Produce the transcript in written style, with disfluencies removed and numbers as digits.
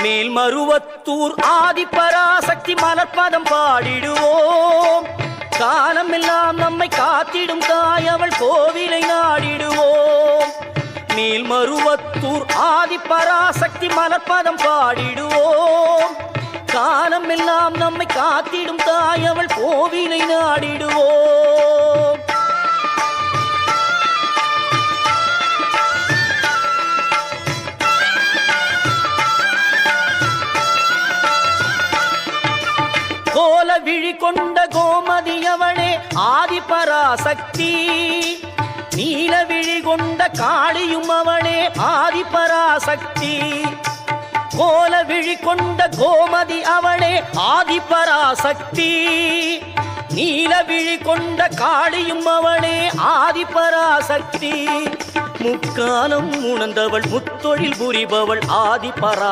மேல்மருவத்தூர் ஆதிபராசக்தி மலர்பதம் பாடிடுவோம். காலமெல்லாம் நம்மை காத்திடும் தாயவள் கோவிலை நாடிடுவோம். மேல்மருவத்தூர் ஆதிபராசக்தி மலர்பதம் பாடிடுவோம். காலமெல்லாம் நம்மை காத்திடும் தாயவள் கோவிலை நாடிடுவோம். கோல விழி கொண்ட கோமதியவளே ஆதிபராசக்தி. நீல விழி கொண்ட காளியும் அவளே ஆதிபராசக்தி. கோல விழி கொண்ட கோமதி அவளே ஆதிபராசக்தி. நீல விழி கொண்ட காளியும் அவளே ஆதிபராசக்தி. முக்காலம் உணர்ந்தவள் முத்தொழில் புரிபவள் ஆதிபரா